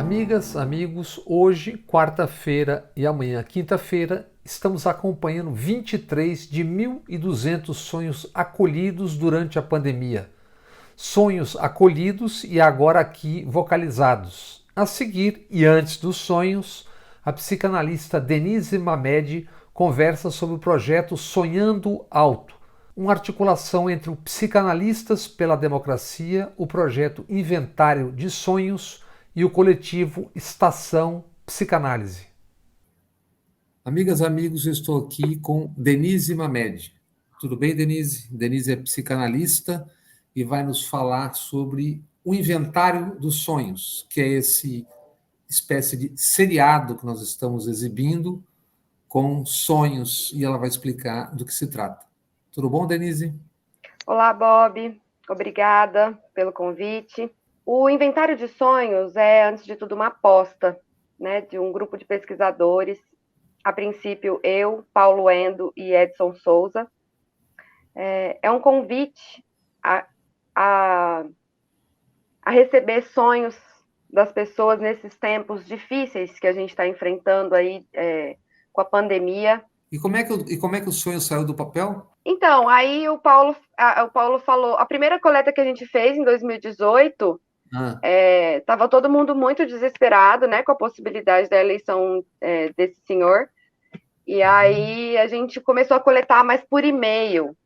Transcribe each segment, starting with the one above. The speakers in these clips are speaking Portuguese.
Amigas, amigos, hoje, quarta-feira e amanhã, quinta-feira, estamos acompanhando 23 de 1.200 sonhos acolhidos durante a pandemia. Sonhos acolhidos e agora aqui vocalizados. A seguir e antes dos sonhos, a psicanalista Denise Mamed conversa sobre o projeto Sonhando Alto, uma articulação entre o Psicanalistas pela Democracia, o projeto Inventário de Sonhos e o coletivo Estação Psicanálise. Amigas, amigos, eu estou aqui com Denise Mamed. Tudo bem, Denise? Denise é psicanalista e vai nos falar sobre o Inventário dos Sonhos, que é esse espécie de seriado que nós estamos exibindo com sonhos, e ela vai explicar do que se trata. Tudo bom, Denise? Olá, Bob. Obrigada pelo convite. O Inventário de Sonhos é, antes de tudo, uma aposta, né, de um grupo de pesquisadores. A princípio, eu, Paulo Endo e Edson Souza. É um convite a receber sonhos das pessoas nesses tempos difíceis que a gente está enfrentando aí com a pandemia. E como é que o sonho saiu do papel? Então, aí o Paulo falou, a primeira coleta que a gente fez em 2018, estava todo mundo muito desesperado, né, com a possibilidade da eleição desse senhor, e aí a gente começou a coletar mais por e-mail,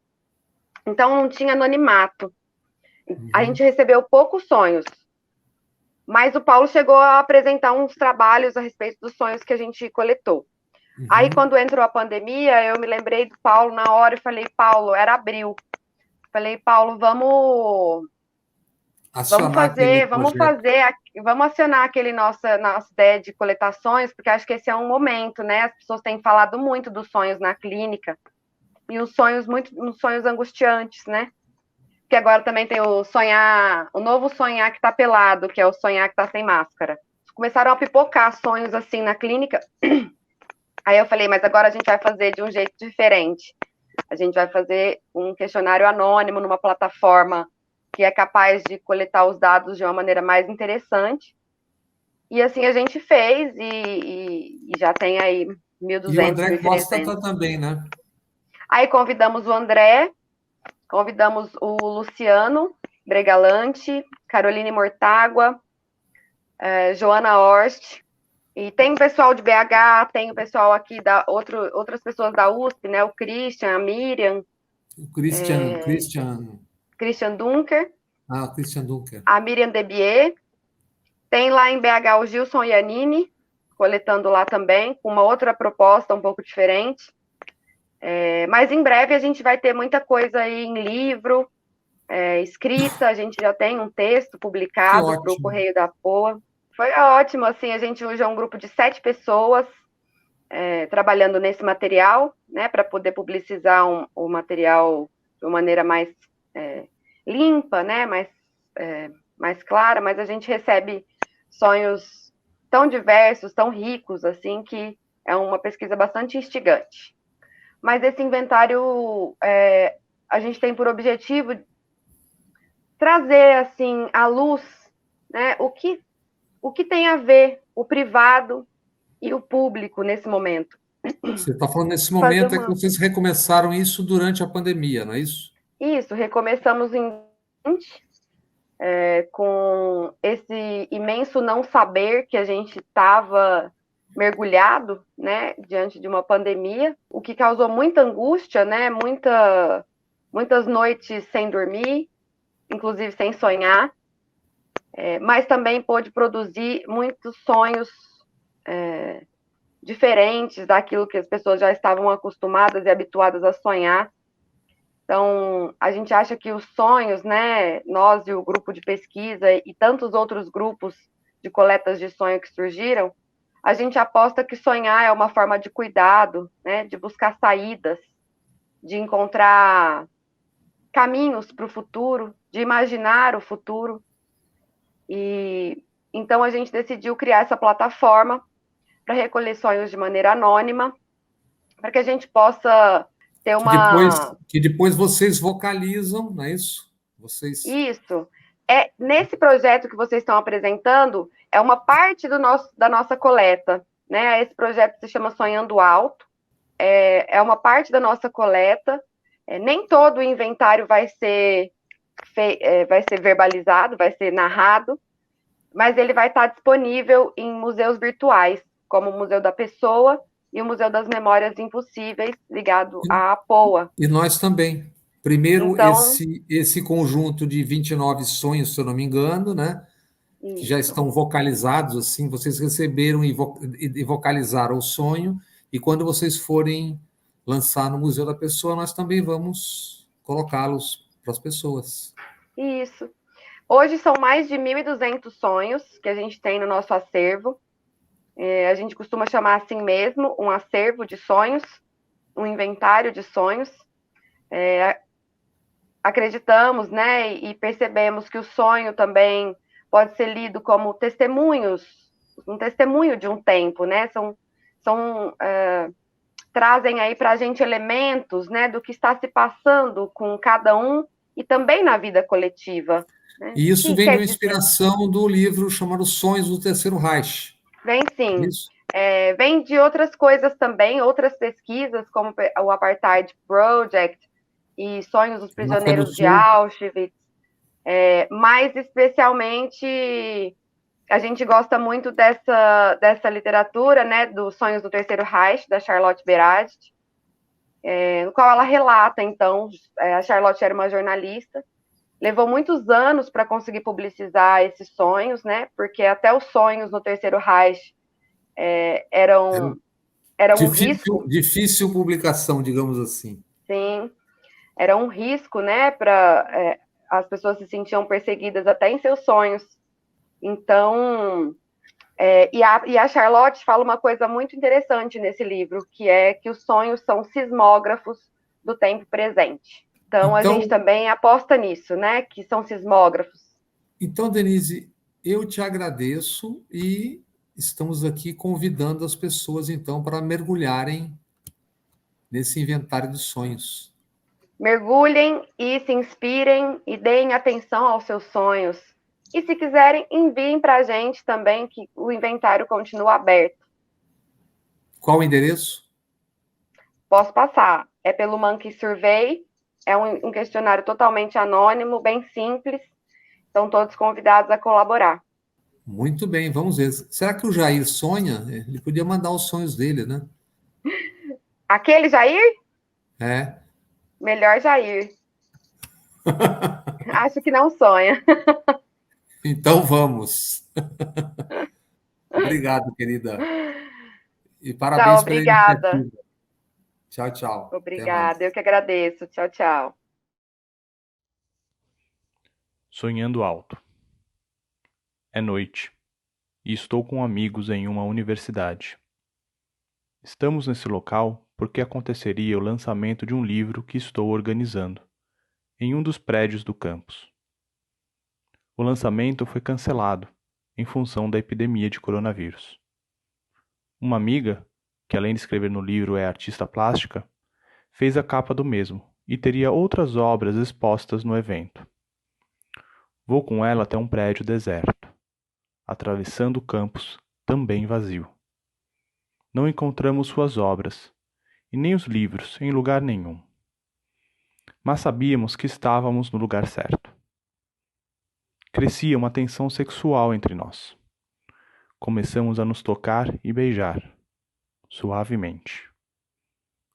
então não tinha anonimato. A gente recebeu poucos sonhos, mas o Paulo chegou a apresentar uns trabalhos a respeito dos sonhos que a gente coletou. Aí, quando entrou a pandemia, eu me lembrei do Paulo na hora e falei, Paulo, era abril. Falei, Paulo, vamos acionar aquele nossa ideia de coletações, porque acho que esse é um momento, né? As pessoas têm falado muito dos sonhos na clínica e os sonhos angustiantes, né? Porque agora também tem o novo sonhar que tá pelado, que é o sonhar que tá sem máscara. Começaram a pipocar sonhos assim na clínica. Aí eu falei, mas agora a gente vai fazer de um jeito diferente. A gente vai fazer um questionário anônimo numa plataforma que é capaz de coletar os dados de uma maneira mais interessante. E assim a gente fez e já tem aí 1.200, E o André 1.300. Costa também, né? Aí convidamos o André, convidamos o Luciano Bregalante, Caroline Mortágua, Joana Horst. E tem o pessoal de BH, tem o pessoal aqui outras pessoas da USP, né? O Christian, a Miriam. O Christian. Christian Dunker. Ah, o Christian Dunker. A Miriam Debier. Tem lá em BH o Gilson Iannini, coletando lá também, com uma outra proposta um pouco diferente. Mas em breve a gente vai ter muita coisa aí em livro, escrita, a gente já tem um texto publicado para o Correio da Poa. Foi ótimo, assim, a gente hoje é um grupo de 7 pessoas trabalhando nesse material, né, para poder publicizar o material de uma maneira mais limpa, né, mais clara, mas a gente recebe sonhos tão diversos, tão ricos, assim, que é uma pesquisa bastante instigante. Mas esse inventário, a gente tem por objetivo trazer, assim, à luz, né, o que tem a ver o privado e o público nesse momento. Você está falando nesse momento que vocês recomeçaram isso durante a pandemia, não é isso? Isso, recomeçamos em 2020, com esse imenso não saber que a gente estava mergulhado, né, diante de uma pandemia, o que causou muita angústia, né, muitas noites sem dormir, inclusive sem sonhar, mas também pôde produzir muitos sonhos diferentes daquilo que as pessoas já estavam acostumadas e habituadas a sonhar. Então, a gente acha que os sonhos, né, nós e o grupo de pesquisa e tantos outros grupos de coletas de sonho que surgiram, a gente aposta que sonhar é uma forma de cuidado, né, de buscar saídas, de encontrar caminhos para o futuro, de imaginar o futuro. E então a gente decidiu criar essa plataforma para recolher sonhos de maneira anônima, para que a gente possa ter que depois vocês vocalizam, não é isso? Isso. Nesse projeto que vocês estão apresentando, é uma parte da nossa coleta, né? Esse projeto se chama Sonhando Alto, é uma parte da nossa coleta. Nem todo o inventário vai ser verbalizado, vai ser narrado, mas ele vai estar disponível em museus virtuais, como o Museu da Pessoa e o Museu das Memórias Impossíveis, ligado à APOA. E nós também. Primeiro, Então, esse conjunto de 29 sonhos, se eu não me engano, né? Que já isso, estão vocalizados, assim, vocês receberam e vocalizaram o sonho, e quando vocês forem lançar no Museu da Pessoa, nós também vamos colocá-los para as pessoas. isso. Hoje são mais de 1.200 sonhos que a gente tem no nosso acervo. A gente costuma chamar assim mesmo, um acervo de sonhos, um inventário de sonhos. Acreditamos, né, e percebemos que o sonho também pode ser lido como testemunhos, um testemunho de um tempo, né? Trazem aí para a gente elementos, né, do que está se passando com cada um e também na vida coletiva. Né? E O isso que vem de quer uma dizer? inspiração do livro chamado Sonhos do Terceiro Reich. Vem É sim. isso? Vem de outras coisas também, outras pesquisas, como o Apartheid Project e Sonhos dos Na África do Prisioneiros de Sul. Auschwitz. Mais especialmente, a gente gosta muito dessa literatura, né, dos Sonhos do Terceiro Reich, da Charlotte Beradt, no qual ela relata, então, a Charlotte era uma jornalista, levou muitos anos para conseguir publicizar esses sonhos, né, porque até os sonhos no Terceiro Reich Era eram um difícil, risco, difícil publicação, digamos assim. sim, era um risco, né, para as pessoas se sentiam perseguidas até em seus sonhos. Então, e a Charlotte fala uma coisa muito interessante nesse livro, que é que os sonhos são sismógrafos do tempo presente. Então, a gente Então, também aposta nisso, né, que são sismógrafos. então, Denise, eu te agradeço e estamos aqui convidando as pessoas, então, para mergulharem nesse inventário de sonhos. Mergulhem e se inspirem e deem atenção aos seus sonhos. E se quiserem, enviem para a gente também, que o inventário continua aberto. Qual o endereço? Posso passar. É pelo Monkey Survey, é um questionário totalmente anônimo, bem simples. Estão todos convidados a colaborar. Muito bem, vamos ver. Será que o Jair sonha? Ele podia mandar os sonhos dele, né? Aquele Jair? É. Melhor Jair. Acho que não sonha. Então vamos. Obrigado, querida. E Tá, parabéns pela obrigada. iniciativa. Tchau, tchau. Até Obrigada, eu mais. que agradeço. Tchau, tchau. Sonhando alto. É noite, e estou com amigos em uma universidade. Estamos nesse local porque aconteceria o lançamento de um livro que estou organizando, em um dos prédios do campus. O lançamento foi cancelado, em função da epidemia de coronavírus. Uma amiga, que além de escrever no livro é artista plástica, fez a capa do mesmo e teria outras obras expostas no evento. Vou com ela até um prédio deserto, atravessando o campus, também vazio. Não encontramos suas obras, e nem os livros em lugar nenhum. Mas sabíamos que estávamos no lugar certo. Crescia uma tensão sexual entre nós. Começamos a nos tocar e beijar, suavemente.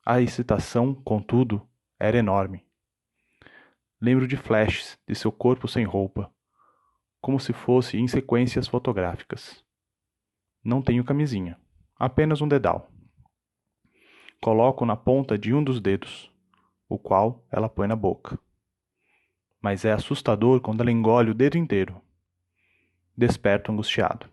A excitação, contudo, era enorme. Lembro de flashes de seu corpo sem roupa, como se fosse em sequências fotográficas. Não tenho camisinha, apenas um dedal. Coloco na ponta de um dos dedos, o qual ela põe na boca. Mas é assustador quando ela engole o dedo inteiro. Desperto angustiado.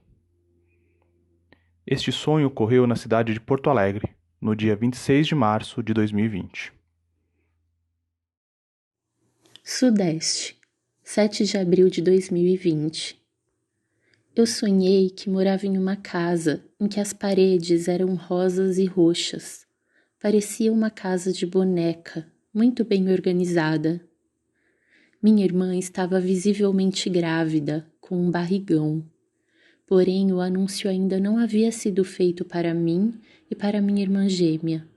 Este sonho ocorreu na cidade de Porto Alegre, no dia 26 de março de 2020. Sudeste, 7 de abril de 2020. Eu sonhei que morava em uma casa em que as paredes eram rosas e roxas. Parecia uma casa de boneca, muito bem organizada. Minha irmã estava visivelmente grávida, com um barrigão. Porém, o anúncio ainda não havia sido feito para mim e para minha irmã gêmea.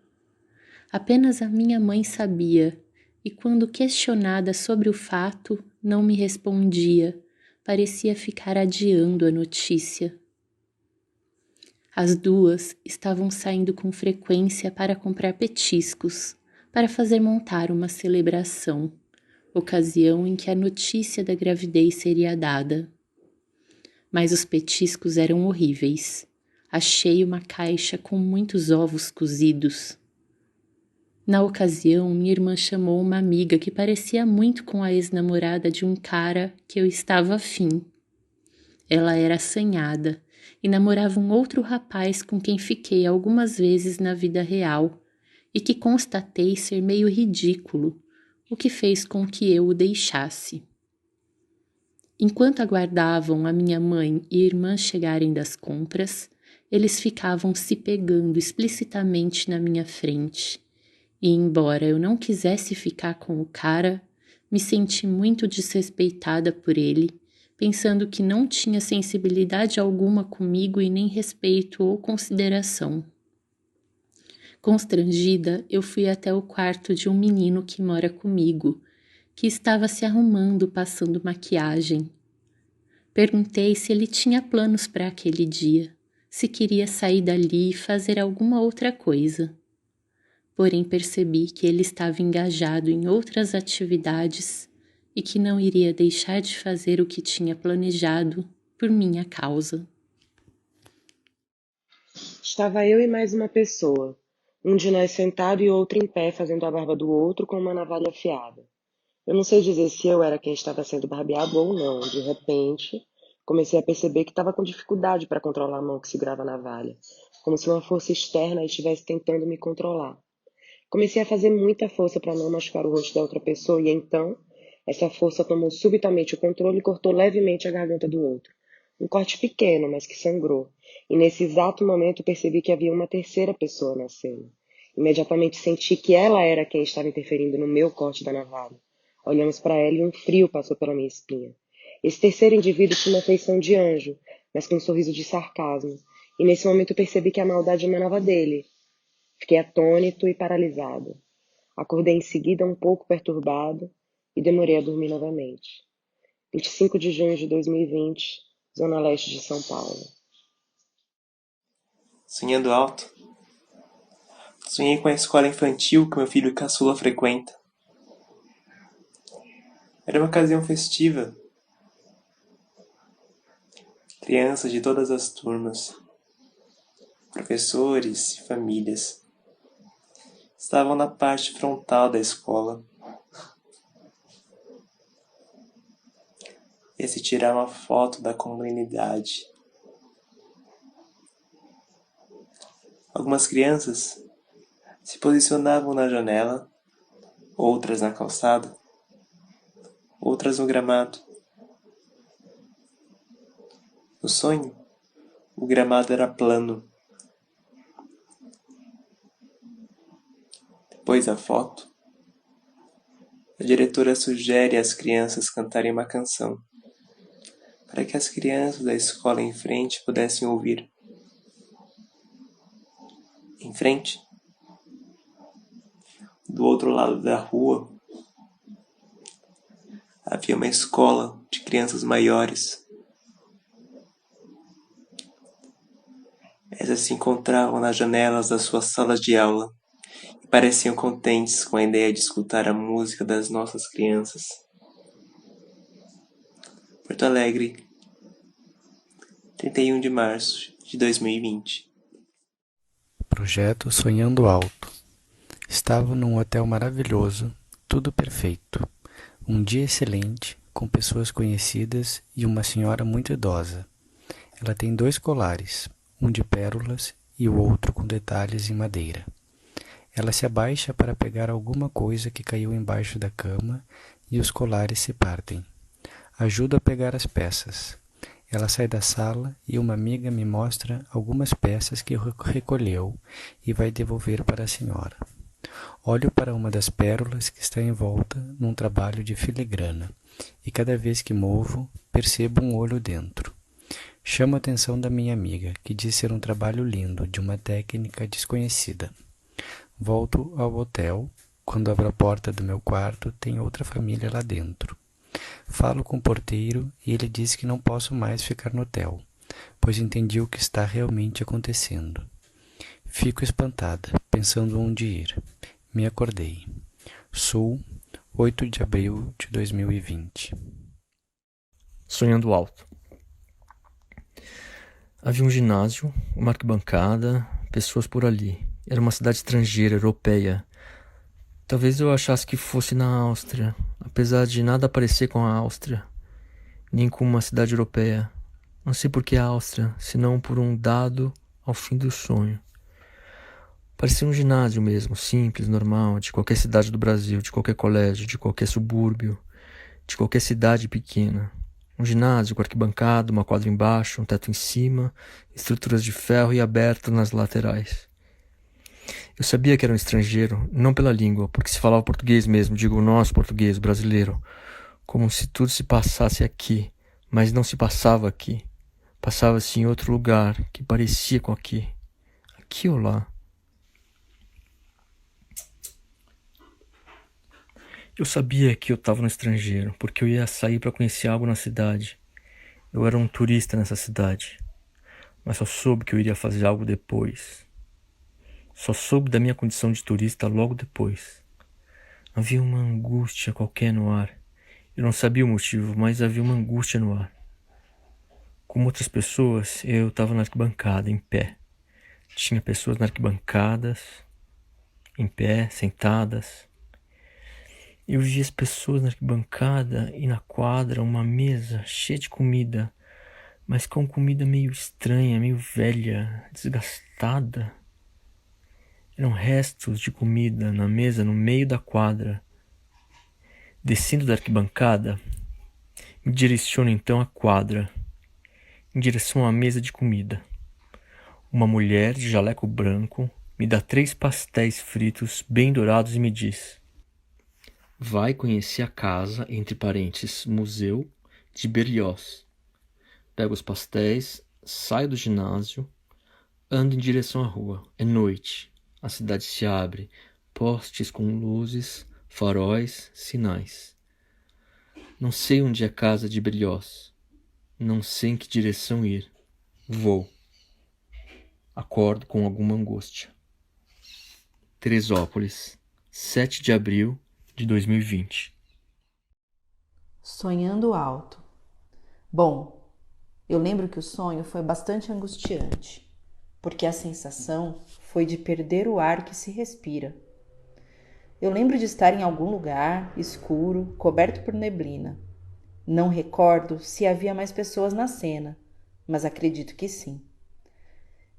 Apenas a minha mãe sabia, e quando questionada sobre o fato, não me respondia, parecia ficar adiando a notícia. As duas estavam saindo com frequência para comprar petiscos, para fazer montar uma celebração, ocasião em que a notícia da gravidez seria dada. Mas os petiscos eram horríveis. Achei uma caixa com muitos ovos cozidos. Na ocasião, minha irmã chamou uma amiga que parecia muito com a ex-namorada de um cara que eu estava afim. Ela era assanhada e namorava um outro rapaz com quem fiquei algumas vezes na vida real e que constatei ser meio ridículo, o que fez com que eu o deixasse. Enquanto aguardavam a minha mãe e irmã chegarem das compras, eles ficavam se pegando explicitamente na minha frente. E embora eu não quisesse ficar com o cara, me senti muito desrespeitada por ele, pensando que não tinha sensibilidade alguma comigo e nem respeito ou consideração. Constrangida, eu fui até o quarto de um menino que mora comigo, que estava se arrumando, passando maquiagem. Perguntei se ele tinha planos para aquele dia, se queria sair dali e fazer alguma outra coisa. Porém, percebi que ele estava engajado em outras atividades e que não iria deixar de fazer o que tinha planejado por minha causa. Estava eu e mais uma pessoa, um de nós sentado e outro em pé fazendo a barba do outro com uma navalha afiada. Eu não sei dizer se eu era quem estava sendo barbeado ou não. De repente, comecei a perceber que estava com dificuldade para controlar a mão que segurava a navalha, como se uma força externa estivesse tentando me controlar. Comecei a fazer muita força para não machucar o rosto da outra pessoa e então, essa força tomou subitamente o controle e cortou levemente a garganta do outro. Um corte pequeno, mas que sangrou. E nesse exato momento percebi que havia uma terceira pessoa na cena. Imediatamente senti que ela era quem estava interferindo no meu corte da navalha. Olhamos para ela e um frio passou pela minha espinha. Esse terceiro indivíduo tinha uma feição de anjo, mas com um sorriso de sarcasmo. E nesse momento percebi que a maldade emanava dele. Fiquei atônito e paralisado. Acordei em seguida um pouco perturbado e demorei a dormir novamente. 25 de junho de 2020, Zona Leste de São Paulo. Sonhando alto. Sonhei com a escola infantil que meu filho caçula frequenta. Era uma ocasião festiva. Crianças de todas as turmas, professores e famílias estavam na parte frontal da escola. Ia se tirar uma foto da comunidade. Algumas crianças se posicionavam na janela, outras na calçada, outras no gramado. No sonho, o gramado era plano. Depois da foto, a diretora sugere às crianças cantarem uma canção, para que as crianças da escola em frente pudessem ouvir. Em frente, do outro lado da rua, havia uma escola de crianças maiores. Essas se encontravam nas janelas das suas salas de aula e pareciam contentes com a ideia de escutar a música das nossas crianças. Porto Alegre, 31 de março de 2020. Projeto Sonhando Alto. Estava num hotel maravilhoso, tudo perfeito. Um dia excelente, com pessoas conhecidas e uma senhora muito idosa. Ela tem 2 colares, um de pérolas e o outro com detalhes em madeira. Ela se abaixa para pegar alguma coisa que caiu embaixo da cama e os colares se partem. Ajudo a pegar as peças. Ela sai da sala e uma amiga me mostra algumas peças que recolheu e vai devolver para a senhora. Olho para uma das pérolas que está envolta num trabalho de filigrana e cada vez que movo, percebo um olho dentro. Chamo a atenção da minha amiga, que diz ser um trabalho lindo, de uma técnica desconhecida. Volto ao hotel. Quando abro a porta do meu quarto, tem outra família lá dentro. Falo com o porteiro e ele diz que não posso mais ficar no hotel, pois entendi o que está realmente acontecendo. Fico espantada, pensando onde ir. Me acordei. Sul, 8 de abril de 2020. Sonhando alto. Havia um ginásio, uma arquibancada, pessoas por ali. Era uma cidade estrangeira, europeia. Talvez eu achasse que fosse na Áustria, apesar de nada parecer com a Áustria, nem com uma cidade europeia. Não sei por que a Áustria, senão por um dado ao fim do sonho. Parecia um ginásio mesmo, simples, normal, de qualquer cidade do Brasil, de qualquer colégio, de qualquer subúrbio, de qualquer cidade pequena. Um ginásio com arquibancada, uma quadra embaixo, um teto em cima, estruturas de ferro e abertas nas laterais. Eu sabia que era um estrangeiro, não pela língua, porque se falava português mesmo, digo o nosso português, brasileiro, como se tudo se passasse aqui, mas não se passava aqui. Passava-se em outro lugar, que parecia com aqui. Aqui ou lá. Eu sabia que eu estava no estrangeiro, porque eu ia sair para conhecer algo na cidade. Eu era um turista nessa cidade, mas só soube que eu iria fazer algo depois. Só soube da minha condição de turista logo depois. Havia uma angústia qualquer no ar. Eu não sabia o motivo, mas havia uma angústia no ar. Como outras pessoas, eu estava na arquibancada, em pé. Tinha pessoas na arquibancadas, em pé, sentadas. Eu via as pessoas na arquibancada e na quadra, uma mesa cheia de comida, mas com comida meio estranha, meio velha, desgastada. Eram restos de comida na mesa no meio da quadra. Descendo da arquibancada, me direciono então à quadra, em direção à mesa de comida. Uma mulher de jaleco branco me dá 3 pastéis fritos bem dourados e me diz: vai conhecer a casa, entre parênteses, Museu de Berlioz. Pego os pastéis, saio do ginásio, ando em direção à rua. É noite. A cidade se abre, postes com luzes, faróis, sinais. Não sei onde é a casa de Berlioz. Não sei em que direção ir. Vou. Acordo com alguma angústia. Teresópolis, 7 de abril de 2020. Sonhando alto. Bom, eu lembro que o sonho foi bastante angustiante, porque a sensação foi de perder o ar que se respira. Eu lembro de estar em algum lugar escuro, coberto por neblina. Não recordo se havia mais pessoas na cena, mas acredito que sim.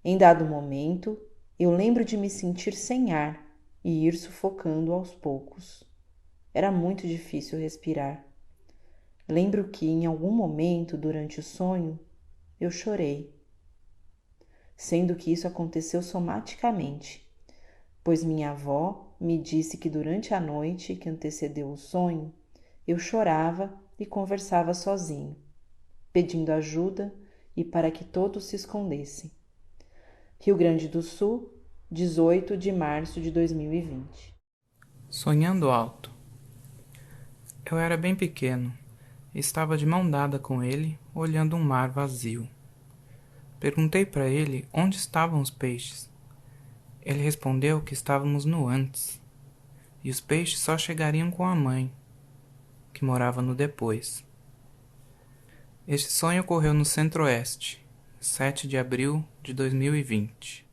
Em dado momento, eu lembro de me sentir sem ar e ir sufocando aos poucos. Era muito difícil respirar. Lembro que em algum momento durante o sonho, eu chorei. Sendo que isso aconteceu somaticamente, pois minha avó me disse que durante a noite que antecedeu o sonho, eu chorava e conversava sozinho, pedindo ajuda e para que todos se escondessem. Rio Grande do Sul, 18 de março de 2020. Sonhando alto. Eu era bem pequeno e estava de mão dada com ele, olhando um mar vazio. Perguntei para ele onde estavam os peixes. Ele respondeu que estávamos no antes, e os peixes só chegariam com a mãe, que morava no depois. Este sonho ocorreu no Centro-Oeste, 7 de abril de 2020.